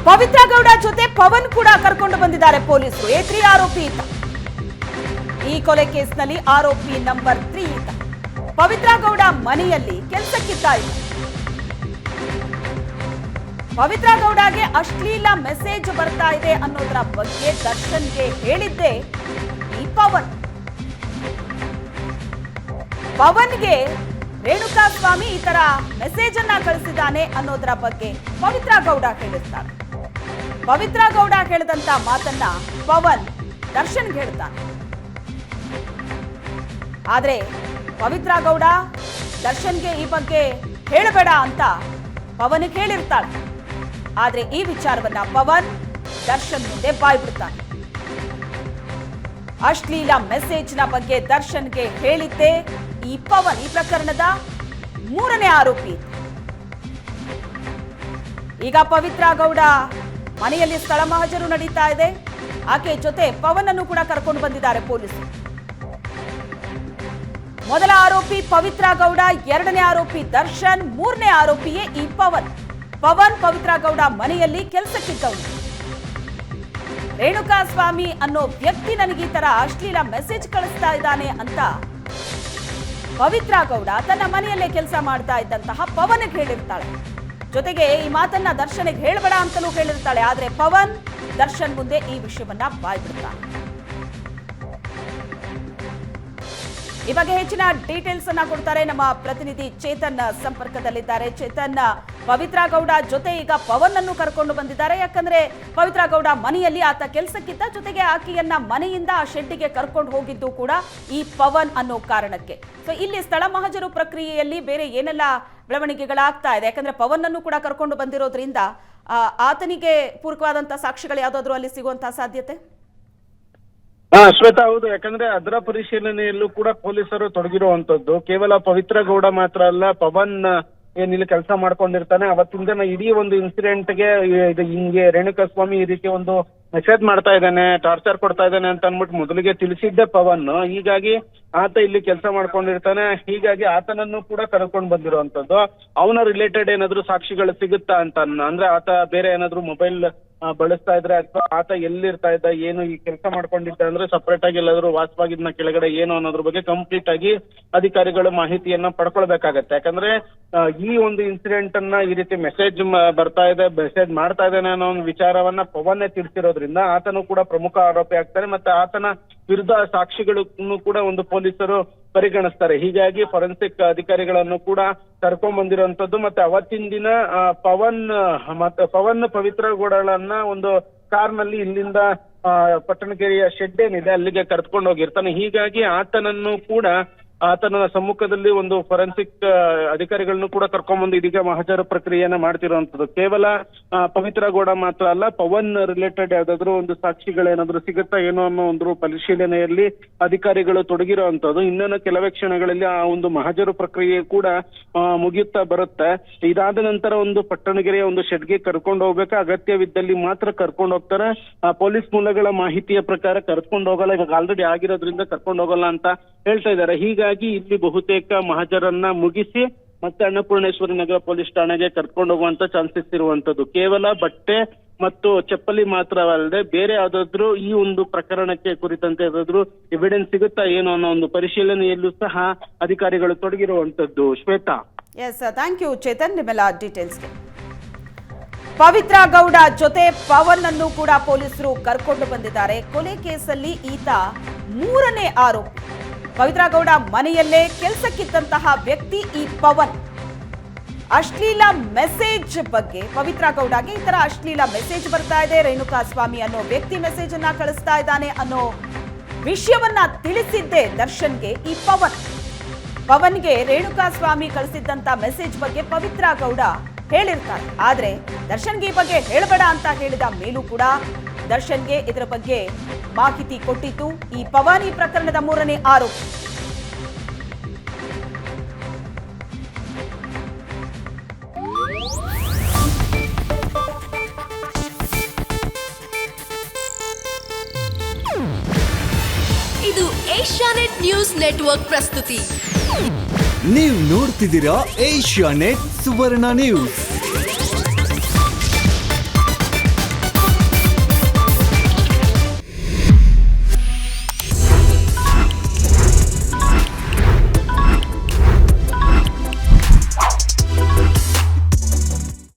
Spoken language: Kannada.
ಪವಿತ್ರ ಗೌಡ ಜೊತೆ ಪವನ್ ಕೂಡ ಕರ್ಕೊಂಡು ಬಂದಿದ್ದಾರೆ ಪೊಲೀಸರು. A3 ಆರೋಪಿ ಈತ. ಈ ಕೊಲೆ ಕೇಸ್ನಲ್ಲಿ ಆರೋಪಿ ನಂಬರ್ 3 ಈತ. ಪವಿತ್ರ ಗೌಡ ಮನೆಯಲ್ಲಿ ಕೆಲಸಕ್ಕಿದ್ದ ಈತ. ಪವಿತ್ರ ಗೌಡಗೆ ಅಶ್ಲೀಲ ಮೆಸೇಜ್ ಬರ್ತಾ ಇದೆ ಅನ್ನೋದರ ಬಗ್ಗೆ ದರ್ಶನ್ಗೆ ಹೇಳಿದ್ದೆ ಈ ಪವನ್. ಪವನ್ಗೆ ರೇಣುಕಾ ಸ್ವಾಮಿ ಈ ತರ ಮೆಸೇಜ್ ಅನ್ನ ಕಳಿಸಿದ್ದಾನೆ ಅನ್ನೋದರ ಬಗ್ಗೆ ಪವಿತ್ರ ಗೌಡ ಹೇಳಿರ್ತಾರೆ. ಪವಿತ್ರ ಗೌಡ ಹೇಳಿದಂತ ಮಾತನ್ನ ಪವನ್ ದರ್ಶನ್ಗೆ ಹೇಳ್ತಾನೆ. ಆದ್ರೆ ಪವಿತ್ರ ಗೌಡ ದರ್ಶನ್ಗೆ ಈ ಬಗ್ಗೆ ಹೇಳಬೇಡ ಅಂತ ಪವನ್ಗೆ ಹೇಳಿರ್ತಾಳೆ. ಆದ್ರೆ ಈ ವಿಚಾರವನ್ನ ಪವನ್ ದರ್ಶನ್ ಮುಂದೆ ಬಾಯ್ಬಿಡ್ತಾನೆ. ಅಶ್ಲೀಲ ಮೆಸೇಜ್ನ ಬಗ್ಗೆ ದರ್ಶನ್ಗೆ ಹೇಳಿದ್ದೆ ಈ ಪವನ್. ಈ ಪ್ರಕರಣದ 3ನೇ ಆರೋಪಿ. ಈಗ ಪವಿತ್ರ ಗೌಡ ಮನೆಯಲ್ಲಿ ಸ್ಥಳ ಮಹಜರು ನಡೀತಾ ಇದೆ. ಆಕೆ ಜೊತೆ ಪವನ್ ಅನ್ನು ಕೂಡ ಕರ್ಕೊಂಡು ಬಂದಿದ್ದಾರೆ ಪೊಲೀಸರು. ಮೊದಲ ಆರೋಪಿ ಪವಿತ್ರ ಗೌಡ, 2ನೇ ಆರೋಪಿ ದರ್ಶನ್, 3ನೇ ಆರೋಪಿಯೇ ಈ ಪವನ್. ಪವನ್ ಪವಿತ್ರ ಗೌಡ ಮನೆಯಲ್ಲಿ ಕೆಲಸಕ್ಕಿದ್ದವನು. ರೇಣುಕಾ ಸ್ವಾಮಿ ಅನ್ನೋ ವ್ಯಕ್ತಿ ನನಗೆ ಈ ತರ ಅಶ್ಲೀಲ ಮೆಸೇಜ್ ಕಳಿಸ್ತಾ ಇದ್ದಾನೆ ಅಂತ ಪವಿತ್ರ ಗೌಡ ತನ್ನ ಮನೆಯಲ್ಲೇ ಕೆಲಸ ಮಾಡ್ತಾ ಇದ್ದಂತಹ ಪವನ್ಗೆ ಹೇಳಿರ್ತಾಳೆ. ಜೊತೆಗೆ ಈ ಮಾತನ್ನ ದರ್ಶನ್ಗೆ ಹೇಳಬೇಡ ಅಂತಲೂ ಹೇಳಿರ್ತಾಳೆ. ಆದ್ರೆ ಪವನ್ ದರ್ಶನ್ ಮುಂದೆ ಈ ವಿಷಯವನ್ನ ಬಾಯ್ಬಿಡ್ತಾನೆ. ಈ ಬಗ್ಗೆ ಹೆಚ್ಚಿನ ಡೀಟೇಲ್ಸ್ ಅನ್ನ ಕೊಡ್ತಾರೆ ನಮ್ಮ ಪ್ರತಿನಿಧಿ ಚೇತನ್ ಸಂಪರ್ಕದಲ್ಲಿದ್ದಾರೆ. ಚೇತನ್, ಪವಿತ್ರ ಗೌಡ ಜೊತೆ ಈಗ ಪವನ್ ಅನ್ನು ಕರ್ಕೊಂಡು ಬಂದಿದ್ದಾರೆ. ಯಾಕಂದ್ರೆ ಪವಿತ್ರ ಗೌಡ ಮನೆಯಲ್ಲಿ ಆತ ಕೆಲಸಕ್ಕಿದ್ದ, ಜೊತೆಗೆ ಆಕೆಯನ್ನ ಮನೆಯಿಂದ ಆ ಶೆಡ್ಡಿಗೆ ಕರ್ಕೊಂಡು ಹೋಗಿದ್ದು ಕೂಡ ಈ ಪವನ್ ಅನ್ನೋ ಕಾರಣಕ್ಕೆ. ಸೊ ಇಲ್ಲಿ ಸ್ಥಳ ಮಹಜರು ಪ್ರಕ್ರಿಯೆಯಲ್ಲಿ ಬೇರೆ ಏನೆಲ್ಲ ಬೆಳವಣಿಗೆಗಳಾಗ್ತಾ ಇದೆ? ಯಾಕಂದ್ರೆ ಪವನ್ ಅನ್ನು ಕೂಡ ಕರ್ಕೊಂಡು ಬಂದಿರೋದ್ರಿಂದ ಆತನಿಗೆ ಪೂರಕವಾದಂತಹ ಸಾಕ್ಷಿಗಳು ಯಾವ್ದಾದ್ರು ಅಲ್ಲಿ ಸಿಗುವಂತಹ ಸಾಧ್ಯತೆ? ಶ್ವೇತಾ, ಹೌದು. ಯಾಕಂದ್ರೆ ಅದರ ಪರಿಶೀಲನೆಯಲ್ಲೂ ಕೂಡ ಪೊಲೀಸರು ತೊಡಗಿರುವಂತದ್ದು. ಕೇವಲ ಪವಿತ್ರ ಗೌಡ ಮಾತ್ರ ಅಲ್ಲ, ಪವನ್ ಏನಿಲ್ಲಿ ಕೆಲಸ ಮಾಡ್ಕೊಂಡಿರ್ತಾನೆ ಅವತ್ತಿಂದ ಇಡೀ ಒಂದು ಇನ್ಸಿಡೆಂಟ್ಗೆ ಹಿಂಗೆ ರೇಣುಕಾ ಸ್ವಾಮಿ ಈ ರೀತಿ ಒಂದು ಮೆಸೇಜ್ ಮಾಡ್ತಾ ಇದ್ದಾನೆ, ಟಾರ್ಚರ್ ಕೊಡ್ತಾ ಇದ್ದಾನೆ ಅಂತ ಅನ್ಬಿಟ್ಟು ಮೊದಲಿಗೆ ತಿಳಿಸಿದ್ದೆ ಪವನ್. ಹೀಗಾಗಿ ಆತ ಇಲ್ಲಿ ಕೆಲಸ ಮಾಡ್ಕೊಂಡಿರ್ತಾನೆ. ಹೀಗಾಗಿ ಆತನನ್ನು ಕೂಡ ಕರ್ಕೊಂಡು ಬಂದಿರುವಂತದ್ದು. ಅವನ ರಿಲೇಟೆಡ್ ಏನಾದ್ರು ಸಾಕ್ಷಿಗಳು ಸಿಗುತ್ತಾ ಅಂತ ಅಂದ್ರೆ ಆತ ಬೇರೆ ಏನಾದ್ರು ಮೊಬೈಲ್ ಬಳಸ್ತಾ ಇದ್ರೆ ಅಥವಾ ಆತ ಎಲ್ಲಿರ್ತಾ ಇದ್ದ, ಏನು ಈ ಕೆಲಸ ಮಾಡ್ಕೊಂಡಿದ್ದ ಅಂದ್ರೆ ಸಪರೇಟ್ ಆಗಿ ಎಲ್ಲಾದ್ರೂ ವಾಸವಾಗಿದ್ನ ಕೆಳಗಡೆ ಏನು ಅನ್ನೋದ್ರ ಬಗ್ಗೆ ಕಂಪ್ಲೀಟ್ ಆಗಿ ಅಧಿಕಾರಿಗಳು ಮಾಹಿತಿಯನ್ನ ಪಡ್ಕೊಳ್ಬೇಕಾಗತ್ತೆ. ಯಾಕಂದ್ರೆ ಈ ಒಂದು ಇನ್ಸಿಡೆಂಟ್ ಅನ್ನ ಈ ರೀತಿ ಮೆಸೇಜ್ ಬರ್ತಾ ಇದೆ, ಮೆಸೇಜ್ ಮಾಡ್ತಾ ಇದ್ದಾನೆ ಅನ್ನೋ ಒಂದು ವಿಚಾರವನ್ನ ಪವನ್ನೇ ತಿಳಿಸಿರೋದ್ರಿಂದ ಆತನು ಕೂಡ ಪ್ರಮುಖ ಆರೋಪಿ ಆಗ್ತಾನೆ. ಮತ್ತೆ ಆತನ ವಿರುದ್ಧ ಸಾಕ್ಷಿಗಳನ್ನು ಕೂಡ ಒಂದು ಪೊಲೀಸರು ಪರಿಗಣಿಸ್ತಾರೆ. ಹೀಗಾಗಿ ಫೊರೆನ್ಸಿಕ್ ಅಧಿಕಾರಿಗಳನ್ನು ಕೂಡ ಕರ್ಕೊಂಡ್ ಬಂದಿರುವಂತದ್ದು. ಮತ್ತೆ ಅವತ್ತಿನ ದಿನ ಪವನ್ ಪವಿತ್ರ ಗೌಡಳನ್ನ ಒಂದು ಕಾರ್ನಲ್ಲಿ ಇಲ್ಲಿಂದ ಪಟ್ಟಣಗೆರೆಯ ಶೆಡ್ ಏನಿದೆ ಅಲ್ಲಿಗೆ ಕರೆದುಕೊಂಡು ಹೋಗಿರ್ತಾನೆ. ಹೀಗಾಗಿ ಆತನನ್ನು ಕೂಡ ಆತನ ಸಮ್ಮುಖದಲ್ಲಿ ಒಂದು ಫೊರೆನ್ಸಿಕ್ ಅಧಿಕಾರಿಗಳನ್ನು ಕೂಡ ಕರ್ಕೊಂಡ್ಬಂದು ಇದೀಗ ಮಹಜರು ಪ್ರಕ್ರಿಯೆಯನ್ನ ಮಾಡ್ತಿರುವಂತದ್ದು. ಕೇವಲ ಪವಿತ್ರ ಗೌಡ ಮಾತ್ರ ಅಲ್ಲ, ಪವನ್ ರಿಲೇಟೆಡ್ ಯಾವ್ದಾದ್ರು ಒಂದು ಸಾಕ್ಷಿಗಳೇನಾದ್ರು ಸಿಗುತ್ತಾ ಏನೋ ಅನ್ನೋ ಒಂದು ಪರಿಶೀಲನೆಯಲ್ಲಿ ಅಧಿಕಾರಿಗಳು ತೊಡಗಿರುವಂತದ್ದು. ಇನ್ನೇನು ಕೆಲವೇ ಕ್ಷಣಗಳಲ್ಲಿ ಆ ಒಂದು ಮಹಜರು ಪ್ರಕ್ರಿಯೆ ಕೂಡ ಮುಗಿಯುತ್ತಾ ಬರುತ್ತೆ. ಇದಾದ ನಂತರ ಒಂದು ಪಟ್ಟಣಗೆರೆಯ ಒಂದು ಶೆಡ್ಗೆ ಕರ್ಕೊಂಡು ಹೋಗ್ಬೇಕು, ಅಗತ್ಯವಿದ್ದಲ್ಲಿ ಮಾತ್ರ ಕರ್ಕೊಂಡು ಹೋಗ್ತಾರೆ. ಪೊಲೀಸ್ ಮೂಲಗಳ ಮಾಹಿತಿಯ ಪ್ರಕಾರ ಕರ್ಕೊಂಡು ಹೋಗಲ್ಲ, ಇವಾಗ ಆಲ್ರೆಡಿ ಆಗಿರೋದ್ರಿಂದ ಕರ್ಕೊಂಡು ಹೋಗಲ್ಲ ಅಂತ ಹೇಳ್ತಾ ಇದ್ದಾರೆ. ಹೀಗಾಗಿ ಇಲ್ಲಿ ಬಹುತೇಕ ಮಹಜರನ್ನ ಮುಗಿಸಿ ಮತ್ತೆ ಅನ್ನಪೂರ್ಣೇಶ್ವರಿ ನಗರ ಪೊಲೀಸ್ ಠಾಣೆಗೆ ಕರ್ಕೊಂಡು ಹೋಗುವಂತ ಚಾನ್ಸಸ್ ಇರುವಂತದ್ದು. ಕೇವಲ ಬಟ್ಟೆ ಮತ್ತು ಚಪ್ಪಲಿ ಮಾತ್ರವಲ್ಲದೆ ಬೇರೆ ಯಾವ್ದಾದ್ರು ಈ ಒಂದು ಪ್ರಕರಣಕ್ಕೆ ಕುರಿತಂತೆ ಯಾವ್ದಾದ್ರು ಎವಿಡೆನ್ಸ್ ಸಿಗುತ್ತಾ ಏನೋ ಅನ್ನೋ ಒಂದು ಪರಿಶೀಲನೆಯಲ್ಲೂ ಸಹ ಅಧಿಕಾರಿಗಳು ತೊಡಗಿರುವಂತದ್ದು. Shweta. Yes, thank you Chetan ನಿಮ್ಮೆಲ್ಲ ಡೀಟೇಲ್ಸ್ಗೆ. ಪವಿತ್ರ ಗೌಡ ಜೊತೆ ಪವನ್ ಅನ್ನು ಕೂಡ ಪೊಲೀಸರು ಕರ್ಕೊಂಡು ಬಂದಿದ್ದಾರೆ. ಕೊಲೆ ಕೇಸಲ್ಲಿ ಈತ 3ನೇ ಆರೋಪಿ. ಪವಿತ್ರ ಗೌಡ ಮನೆಯಲ್ಲೇ ಕೆಲಸಕ್ಕಿದ್ದಂತಹ ವ್ಯಕ್ತಿ ಈ ಪವನ್. ಅಶ್ಲೀಲ ಮೆಸೇಜ್ ಬಗ್ಗೆ ಪವಿತ್ರ ಗೌಡಗೆ ಈ ತರ ಅಶ್ಲೀಲ ಮೆಸೇಜ್ ಬರ್ತಾ ಇದೆ, ರೇಣುಕಾ ಸ್ವಾಮಿ ಅನ್ನೋ ವ್ಯಕ್ತಿ ಮೆಸೇಜ್ ಅನ್ನ ಕಳಿಸ್ತಾ ಇದ್ದಾನೆ ಅನ್ನೋ ವಿಷಯವನ್ನ ತಿಳಿಸಿದ್ದೆ ದರ್ಶನ್ಗೆ ಈ ಪವನ್. ಪವನ್ಗೆ ರೇಣುಕಾ ಸ್ವಾಮಿ ಕಳಿಸಿದ್ದಂತ ಮೆಸೇಜ್ ಬಗ್ಗೆ ಪವಿತ್ರ ಗೌಡ ಹೇಳಿರ್ತಾರೆ. ಆದ್ರೆ ದರ್ಶನ್ಗೆ ಈ ಬಗ್ಗೆ ಹೇಳಬೇಡ ಅಂತ ಹೇಳಿದ ಮೇಲೂ ಕೂಡ ದರ್ಶನ್ಗೆ ಇದರ ಬಗ್ಗೆ ಮಾಹಿತಿ ಕೊಟ್ಟಿದ್ದು ಈ ಪವನ್. ಈ ಪ್ರಕರಣದ 3ನೇ ಆರೋಪಿ. ಇದು ಏಷ್ಯಾನೆಟ್ ನ್ಯೂಸ್ ನೆಟ್ವರ್ಕ್ ಪ್ರಸ್ತುತಿ. ನೀವು ನೋಡ್ತಿದ್ದೀರಾ ಏಷ್ಯಾನೆಟ್ ಸುವರ್ಣ ನ್ಯೂಸ್.